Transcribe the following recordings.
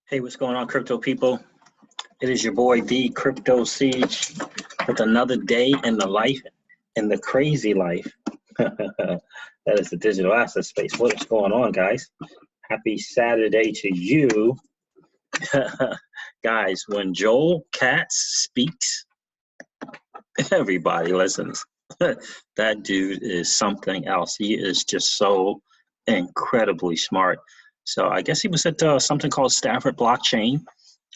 Hey, what's going on, crypto people? It is your boy, the Crypto Siege, with another day in the life, in the crazy life. That is the digital asset space. What is going on, guys? Happy Saturday to you. Guys, when Joel Katz speaks, everybody listens. That dude is something else. He is just so incredibly smart. So I guess he was at something called Stafford Blockchain.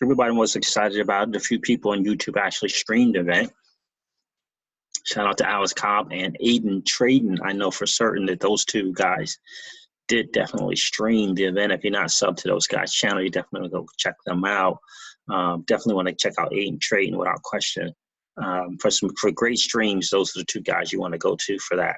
Everybody was excited about it. A few people on YouTube actually streamed the event. Shout out to Alice Cobb and Aiden Traden. I know for certain that those two guys did definitely stream the event. If you're not subbed to those guys' channel, you definitely go check them out. Definitely want to check out Aiden Traden without question. For great streams, those are the two guys you want to go to for that.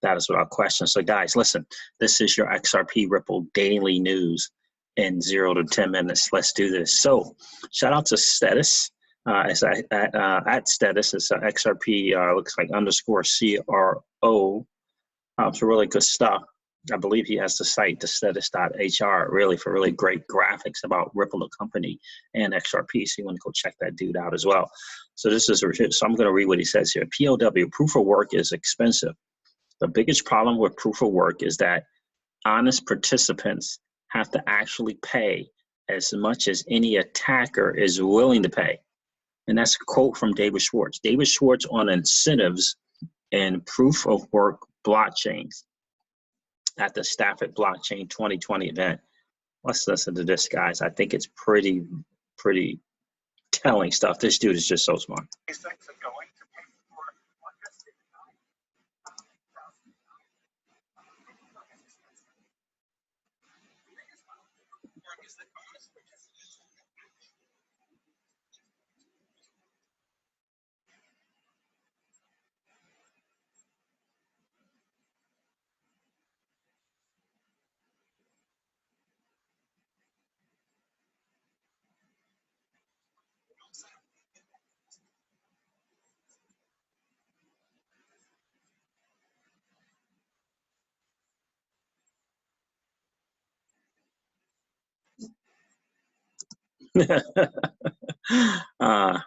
That is without question. So guys, listen, this is your XRP Ripple daily news in 0 to 10 minutes. Let's do this. So shout out to Status. At Status, it's XRP, looks like _CRO. It's really good stuff. I believe he has the site, the status.hr, really for really great graphics about Ripple, the company, and XRP. So you want to go check that dude out as well. So so I'm going to read what he says here. POW, proof of work is expensive. The biggest problem with proof of work is that honest participants have to actually pay as much as any attacker is willing to pay. And that's a quote from David Schwartz. David Schwartz on incentives and proof of work blockchains at the Stafford Blockchain 2020 event. Let's listen to this, guys. I think it's pretty telling stuff. This dude is just so smart.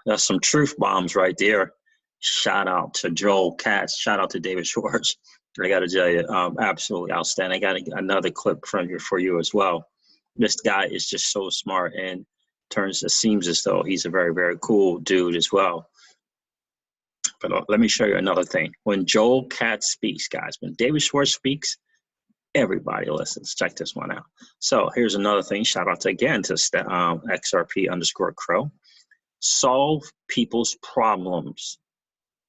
That's some truth bombs right there. Shout out to Joel Katz. Shout out to David Schwartz. I got to tell you, absolutely outstanding. I got another clip from here for you as well. This guy is just so smart and it seems as though he's a very, very cool dude as well. But let me show you another thing. When Joel Katz speaks, guys, when David Schwartz speaks, everybody listens. Check this one out. So here's another thing. Shout out again to XRP_Crow. Solve people's problems.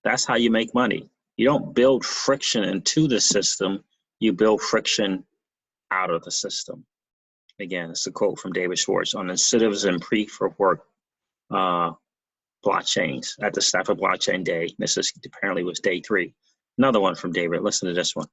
That's how you make money. You don't build friction into the system. You build friction out of the system. Again, it's a quote from David Schwartz on incentives and proof of work blockchains at the Stafford Blockchain Day. This apparently was day 3. Another one from David. Listen to this one.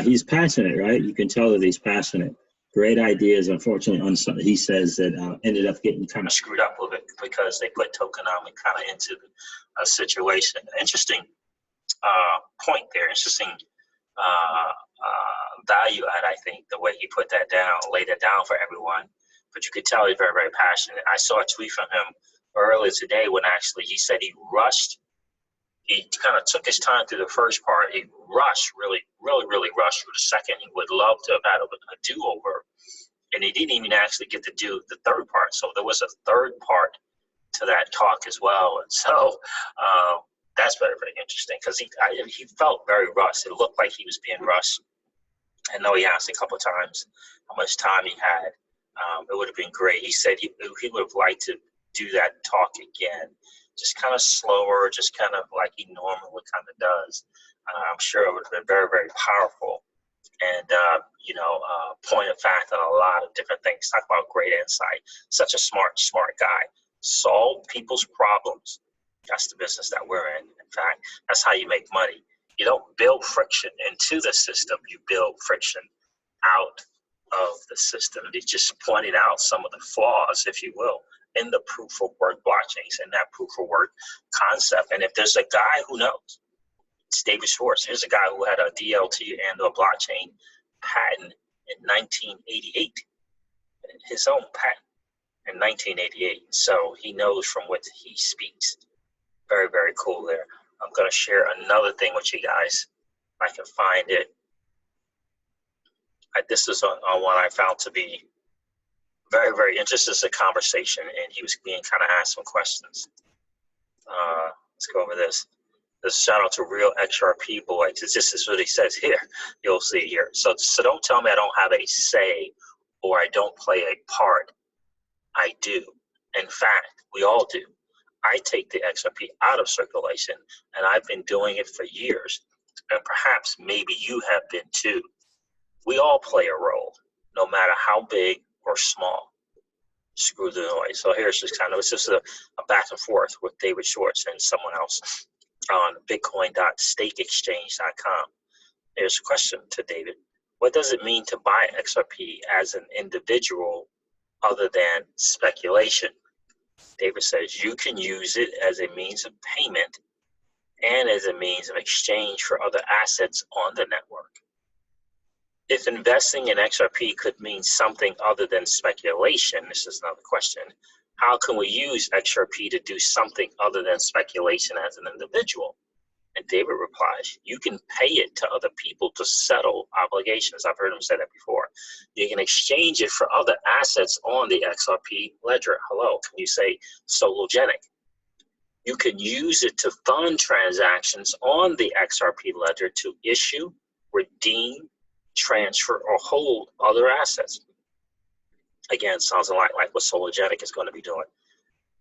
He's passionate, right? You can tell that he's passionate. Great ideas. Unfortunately, he says that ended up getting kind of screwed up with it because they put tokenomics kind of into a situation. Interesting point there. Interesting value add, I think, the way he put that down, laid it down for everyone. But you could tell he's very, very passionate. I saw a tweet from him earlier today when actually he said he rushed. He kind of took his time through the first part. He rushed, really rushed through the second. He would love to have had a do-over. And he didn't even actually get to do the third part. So there was a third part to that talk as well. And so that's very, very interesting because he felt very rushed. It looked like he was being rushed. I know he asked a couple of times how much time he had. It would have been great. He said he would have liked to do that talk again, just kind of slower, just kind of like he normally kind of does. I'm sure it would have been very, very powerful. And, point of fact on a lot of different things. Talk about great insight. Such a smart guy. Solve people's problems. That's the business that we're in. In fact, that's how you make money. You don't build friction into the system. You build friction out of the system. He just pointed out some of the flaws, if you will, in the proof of work blockchains and that proof of work concept. And if there's a guy who knows, it's David Schwartz. Here's a guy who had a DLT and a blockchain patent in 1988, his own patent in 1988. So he knows from what he speaks. Very, very cool there. I'm going to share another thing with you guys. If I can find it. This is on one I found to be very, very interesting. It's a conversation, and he was being kind of asked some questions. Let's go over this. This shout out to Real XRP Boy, because this is what he says here. You'll see here. So don't tell me I don't have a say or I don't play a part. I do. In fact, we all do. I take the XRP out of circulation, and I've been doing it for years. And perhaps maybe you have been too. We all play a role, no matter how big or small. Screw the noise. So here's just kind of, it's just a back and forth with David Schwartz and someone else on bitcoin.stakeexchange.com. Here's a question to David. What does it mean to buy XRP as an individual other than speculation? David says you can use it as a means of payment and as a means of exchange for other assets on the network. If investing in XRP could mean something other than speculation, this is another question, how can we use XRP to do something other than speculation as an individual? And David replies, you can pay it to other people to settle obligations. I've heard him say that before. You can exchange it for other assets on the XRP ledger. Hello, can you say Sologenic? You can use it to fund transactions on the XRP ledger to issue, redeem, transfer, or hold other assets. Again, sounds a lot like what Sologenic is going to be doing.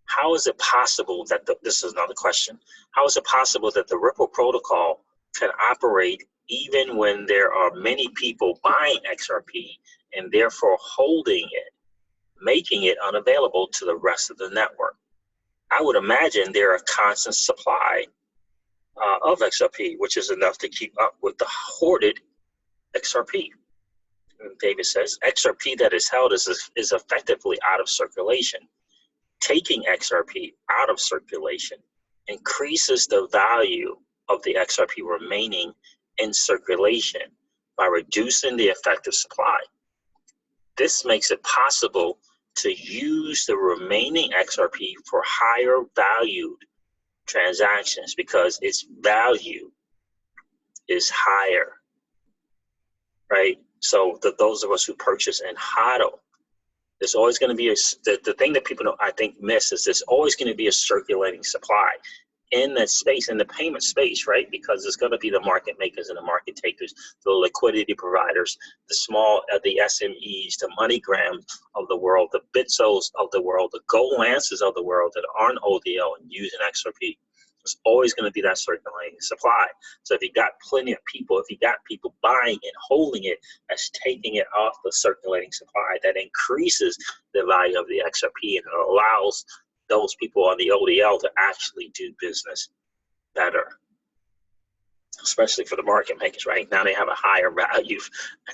How is it possible that this is another question. How is it possible that the Ripple protocol can operate even when there are many people buying XRP and therefore holding it, making it unavailable to the rest of the network? I would imagine there are constant supply of XRP, which is enough to keep up with the hoarded XRP. And David says, XRP that is held is effectively out of circulation. Taking XRP out of circulation increases the value of the XRP remaining in circulation by reducing the effective supply. This makes it possible to use the remaining XRP for higher valued transactions because its value is higher, right? So those of us who purchase and hodl, there's always going to be the thing that people don't, I think, miss is there's always going to be a circulating supply in that space, in the payment space, right? Because there's going to be the market makers and the market takers, the liquidity providers, the small, the SMEs, the MoneyGrams of the world, the Bitsos of the world, the Golances of the world that aren't ODL and using XRP. There's always going to be that circulating supply. So if you got plenty of people, if you got people buying and holding it, that's taking it off the circulating supply. That increases the value of the XRP and it allows those people on the ODL to actually do business better, especially for the market makers, right? Now they have a higher value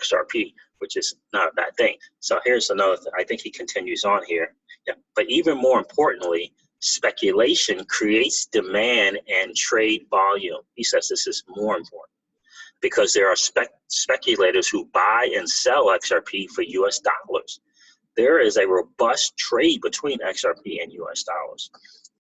XRP, which is not a bad thing. So here's another thing. I think he continues on here. Yeah. But even more importantly, speculation creates demand and trade volume. He says this is more important because there are speculators who buy and sell XRP for US dollars. There is a robust trade between XRP and US dollars.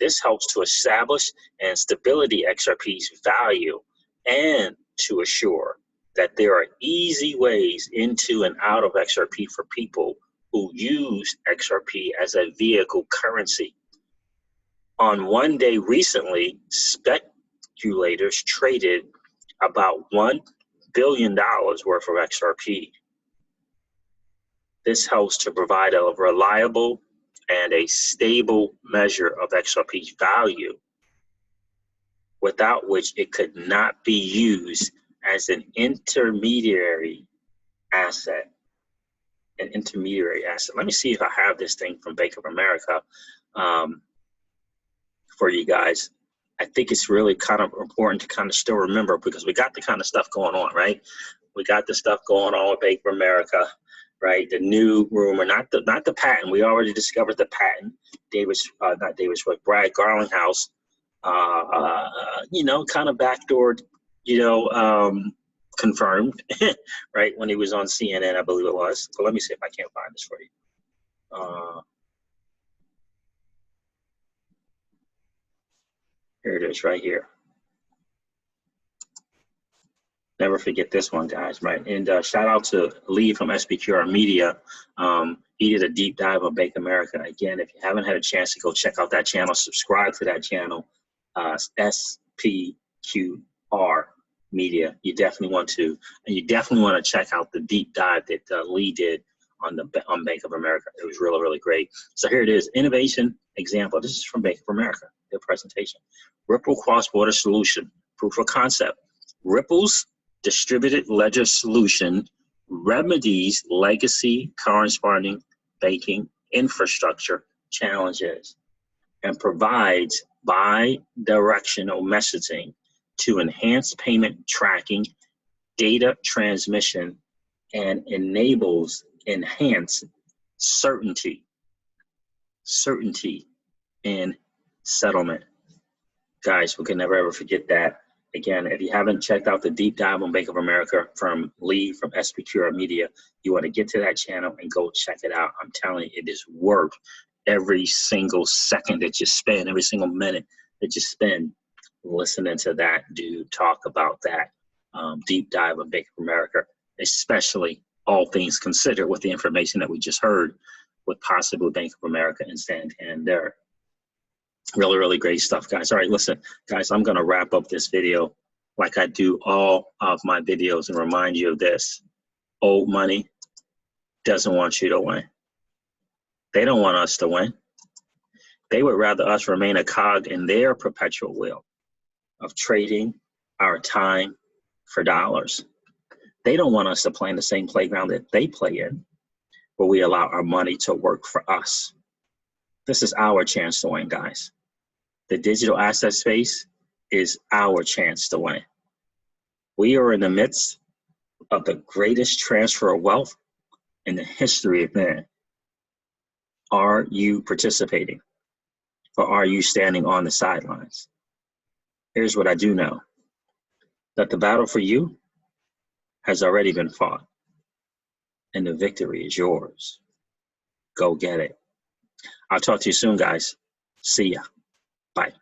This helps to establish and stability XRP's value and to assure that there are easy ways into and out of XRP for people who use XRP as a vehicle currency. On one day recently, speculators traded about $1 billion worth of XRP. This helps to provide a reliable and a stable measure of XRP's value, without which it could not be used as an intermediary asset. An intermediary asset. Let me see if I have this thing from Bank of America for you guys. I think it's really kind of important to kind of still remember, because we got the kind of stuff going on, right? We got the stuff going on with Bank of America, right? The new rumor, not the patent. We already discovered the patent. Brad Garlinghouse, kind of backdoored, confirmed, right, when he was on CNN, I believe it was. But let me see if I can't find this for you. Here it is, right here. Never forget this one, guys, right? And shout out to Lee from SPQR Media. He did a deep dive on Bank of America. Again, if you haven't had a chance to go check out that channel, subscribe to that channel, SPQR Media. You definitely want to, and you definitely want to check out the deep dive that Lee did on Bank of America. It was really, really great. So here it is, innovation example. This is from Bank of America, their presentation. Ripple cross-border solution, proof of concept. Ripple's distributed ledger solution remedies legacy corresponding banking infrastructure challenges and provides bi-directional messaging to enhance payment tracking, data transmission, and enables enhanced certainty in settlement. Guys, we can never ever forget that. Again, if you haven't checked out the deep dive on Bank of America from Lee from SPQR Media, you want to get to that channel and go check it out. I'm telling you, it is worth every single second that you spend, every single minute that you spend listening to that dude talk about that deep dive of Bank of America, especially all things considered with the information that we just heard with possibly Bank of America and Santander. Really, really great stuff, guys. All right, listen, guys, I'm going to wrap up this video like I do all of my videos and remind you of this. Old money doesn't want you to win. They don't want us to win. They would rather us remain a cog in their perpetual wheel of trading our time for dollars. They don't want us to play in the same playground that they play in, where we allow our money to work for us. This is our chance to win, guys. The digital asset space is our chance to win. We are in the midst of the greatest transfer of wealth in the history of man. Are you participating, or are you standing on the sidelines? Here's what I do know, that the battle for you has already been fought, and the victory is yours. Go get it. I'll talk to you soon, guys. See ya. Bye.